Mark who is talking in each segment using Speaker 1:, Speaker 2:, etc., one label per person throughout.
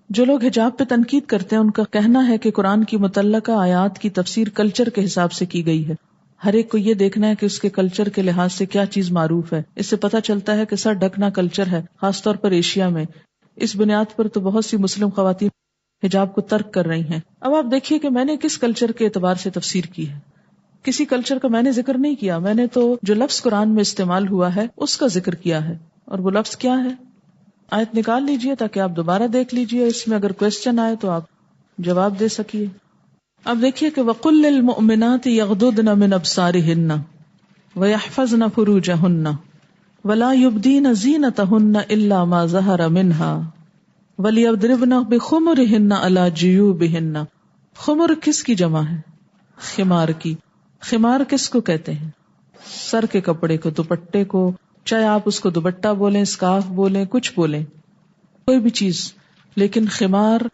Speaker 1: جو لوگ حجاب پہ تنقید کرتے ہیں ان کا کہنا ہے کہ قرآن کی متعلقہ آیات کی تفسیر کلچر کے حساب سے کی گئی ہے. ہر ایک کو یہ دیکھنا ہے کہ اس کے کلچر کے لحاظ سے کیا چیز معروف ہے. اس سے پتہ چلتا ہے کہ سر ڈھکنا کلچر ہے، خاص طور پر ایشیا میں. اس بنیاد پر تو بہت سی مسلم خواتین حجاب کو ترک کر رہی ہیں. اب آپ دیکھیے کہ میں نے کس کلچر کے اعتبار سے تفسیر کی ہے. کسی کلچر کا میں نے ذکر نہیں کیا، میں نے تو جو لفظ قرآن میں استعمال ہوا ہے اس کا ذکر کیا ہے. اور وہ لفظ کیا ہے؟ آیت نکال لیجئے تاکہ آپ دوبارہ دیکھ لیجئے، اس میں اگر کوسچن آئے تو آپ جواب دے سکیے. اب دیکھیے کہ وَقُلْ لِلْمُؤْمِنَاتِ يَغْضُضْنَ مِنْ أَبْصَارِهِنَّ وَيَحْفَظْنَ فُرُوجَهُنَّ وَلَا يُبْدِينَ زِينَتَهُنَّ إِلَّا مَا ظَهَرَ مِنْهَا وَلْيَضْرِبْنَ بِخُمُرِهِنَّ عَلَى جُيُوبِهِنَّ. خمر کس کی جمع ہے؟ خمار کی. خمار کس کو کہتے ہیں؟ سر کے کپڑے کو، دوپٹے کو، چاہے آپ اس کو دوپٹہ بولیں، اسکارف بولیں، کچھ بولیں، کوئی بھی چیز، لیکن خمار.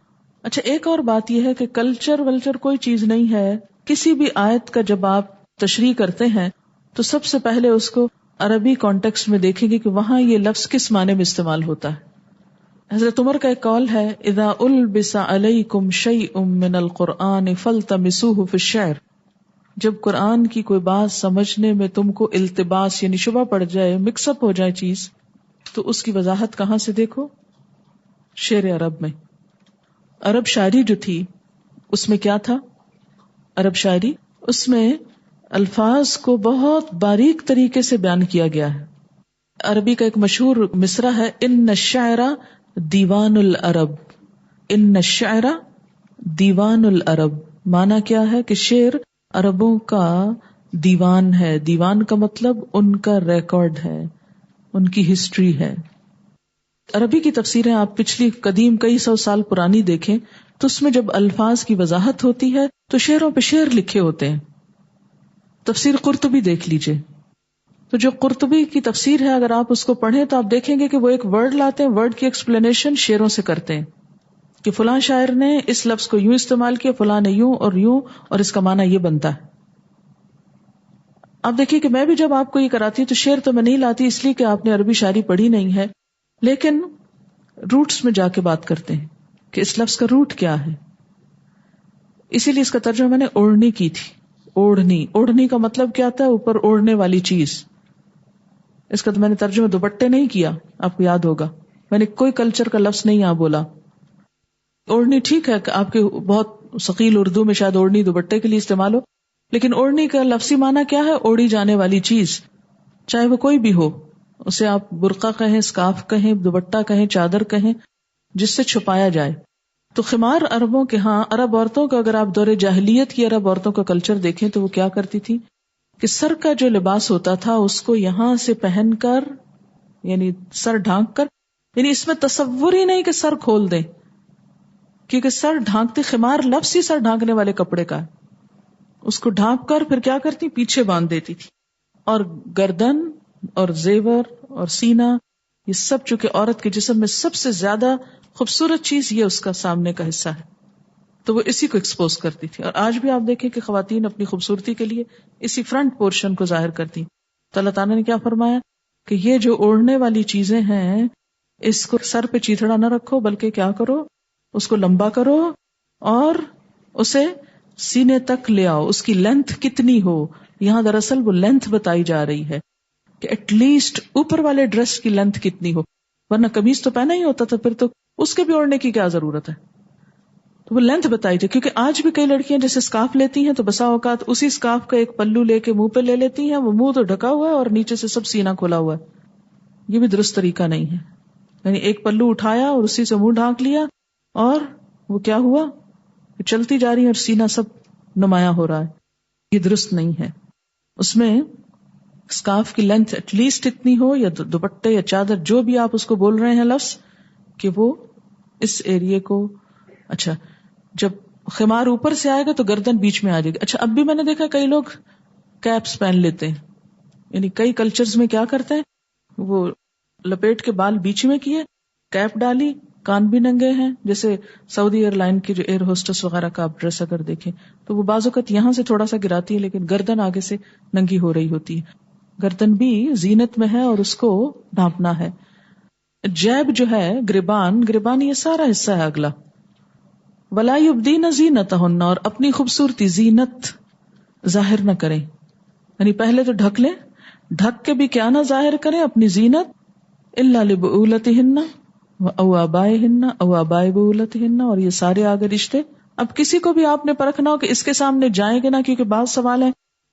Speaker 1: اچھا ایک اور بات یہ ہے کہ کلچر ولچر کوئی چیز نہیں ہے. کسی بھی آیت کا جب آپ تشریح کرتے ہیں تو سب سے پہلے اس کو عربی کانٹیکسٹ میں دیکھیں گے کہ وہاں یہ لفظ کس معنی میں استعمال ہوتا ہے. حضرت عمر کا ایک قول ہے اذا البس علیکم شیء من القرآن فالتمسوه فی الشعر. جب قرآن کی کوئی بات سمجھنے میں تم کو التباس یعنی شبہ پڑ جائے، مکس اپ ہو جائے چیز، تو اس کی وضاحت کہاں سے دیکھو؟ شعر عرب میں. عرب شاعری جو تھی اس میں کیا تھا؟ عرب شاعری اس میں الفاظ کو بہت باریک طریقے سے بیان کیا گیا ہے. عربی کا ایک مشہور مصرع ہے ان الشعر دیوان العرب. ان الشعر دیوان العرب. معنی کیا ہے کہ شعر عربوں کا دیوان ہے. دیوان کا مطلب ان کا ریکارڈ ہے، ان کی ہسٹری ہے. عربی کی تفسیریں آپ پچھلی قدیم کئی سو سال پرانی دیکھیں تو اس میں جب الفاظ کی وضاحت ہوتی ہے تو شعروں پہ شعر لکھے ہوتے ہیں. تفسیر قرطبی دیکھ لیجئے، تو جو قرطبی کی تفسیر ہے اگر آپ اس کو پڑھیں تو آپ دیکھیں گے کہ وہ ایک ورڈ لاتے ہیں، ورڈ کی ایکسپلینیشن شعروں سے کرتے ہیں کہ فلاں شاعر نے اس لفظ کو یوں استعمال کیا، فلاں نے یوں اور یوں، اور اس کا معنی یہ بنتا ہے. آپ دیکھیے کہ میں بھی جب آپ کو یہ کراتی ہوں تو شعر تو میں نہیں لاتی اس لیے کہ آپ نے عربی شاعری پڑھی نہیں ہے، لیکن روٹس میں جا کے بات کرتے ہیں کہ اس لفظ کا روٹ کیا ہے. اسی لیے اس کا ترجمہ میں نے اوڑھنی کی تھی. اوڑھنی، اوڑھنی کا مطلب کیا تھا؟ اوپر اوڑھنے والی چیز. اس کا تو میں نے ترجمہ دوپٹے نہیں کیا، آپ کو یاد ہوگا میں نے کوئی کلچر کا لفظ نہیں یہاں بولا. اوڑھنی ٹھیک ہے کہ آپ کے بہت ثقیل اردو میں شاید اوڑھنی دوپٹے کے لیے استعمال ہو، لیکن اوڑھنی کا لفظی معنی کیا ہے؟ اوڑھی جانے والی چیز، چاہے وہ کوئی بھی ہو. اسے آپ برقع کہیں، اسکارف کہیں، دوپٹہ کہیں، چادر کہیں، جس سے چھپایا جائے. تو خمار عربوں کے ہاں عرب عورتوں کا اگر آپ دور جاہلیت کی عرب عورتوں کا کلچر دیکھیں تو وہ کیا کرتی تھی کہ سر کا جو لباس ہوتا تھا اس کو یہاں سے پہن کر یعنی سر ڈھانک کر، یعنی اس میں تصور ہی نہیں کہ سر کھول دیں، کیونکہ سر ڈھانکتے، خمار لفظ ہی سر ڈھانکنے والے کپڑے کا ہے. اس کو ڈھانپ کر پھر کیا کرتی؟ پیچھے باندھ دیتی تھی. اور گردن اور زیور اور سینہ، یہ سب چونکہ عورت کے جسم میں سب سے زیادہ خوبصورت چیز یہ اس کا سامنے کا حصہ ہے، تو وہ اسی کو ایکسپوز کرتی تھی. اور آج بھی آپ دیکھیں کہ خواتین اپنی خوبصورتی کے لیے اسی فرنٹ پورشن کو ظاہر کرتی. تو اللہ تعالیٰ نے کیا فرمایا کہ یہ جو اوڑھنے والی چیزیں ہیں اس کو سر پہ چیتڑا نہ رکھو، بلکہ کیا کرو، اس کو لمبا کرو اور اسے سینے تک لے آؤ. اس کی لینتھ کتنی ہو، یہاں دراصل وہ لینتھ بتائی جا رہی ہے کہ ایٹ لیسٹ اوپر والے ڈریس کی لینتھ کتنی ہو، ورنہ قمیص تو پہنا ہی ہوتا تھا، پھر تو اس کے بھی اوڑھنے کی کیا ضرورت ہے. تو وہ لینتھ بتائی جائے، کیونکہ آج بھی کئی لڑکیاں جیسے اسکارف لیتی ہیں تو بسا اوقات اسی اسکارف کا ایک پلو لے کے منہ پہ لے لیتی ہیں، وہ منہ تو ڈھکا ہوا ہے اور نیچے سے سب سینہ کھلا ہوا ہے. یہ بھی درست طریقہ نہیں ہے. یعنی ایک پلو اٹھایا اور اسی سے منہ ڈھانک لیا اور وہ کیا ہوا، چلتی جا رہی ہے اور سینہ سب نمایاں ہو رہا ہے. یہ درست نہیں ہے. اس میں اسکارف کی لینتھ ایٹ لیسٹ اتنی ہو، یا دوپٹے یا چادر جو بھی آپ اس کو بول رہے ہیں لفظ، کہ وہ اس ایریے کو، اچھا جب خمار اوپر سے آئے گا تو گردن بیچ میں آ جائے گی. اچھا اب بھی میں نے دیکھا کئی لوگ کیپس پہن لیتے ہیں، یعنی کئی کلچرز میں کیا کرتے ہیں، وہ لپیٹ کے بال بیچ میں کیے، کیپ ڈالی، کان بھی ننگے ہیں. جیسے سعودی ایئر لائن کی جو ایئر ہوسٹس وغیرہ کا آپ ڈریس اگر دیکھیں تو وہ بعض اوقات یہاں سے تھوڑا سا گراتی ہے لیکن گردن آگے سے ننگی ہو رہی ہوتی ہے. گردن بھی زینت میں ہے اور اس کو ڈھانپنا ہے. جیب جو ہے گریبان یہ سارا حصہ ہے اگلا. ولا یبدین زینتہن، اور اپنی خوبصورتی زینت ظاہر نہ کریں، یعنی پہلے تو ڈھک لیں، ڈھک کے بھی کیا نہ ظاہر کریں اپنی زینت، الا لبعولتہن او آبائہن او آباء بعولتہن، اور یہ سارے آگے رشتے. اب کسی کو بھی آپ نے پرکھنا ہو کہ اس کے سامنے جائیں گے نا، کیونکہ بعض سوال ہے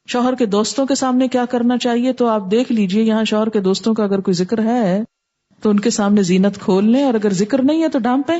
Speaker 1: شوہر کے دوستوں کے سامنے کیا کرنا چاہیے، تو آپ دیکھ لیجئے یہاں شوہر کے دوستوں کا اگر کوئی ذکر ہے تو ان کے سامنے زینت کھول لیں، اور اگر ذکر نہیں ہے تو ڈانپیں.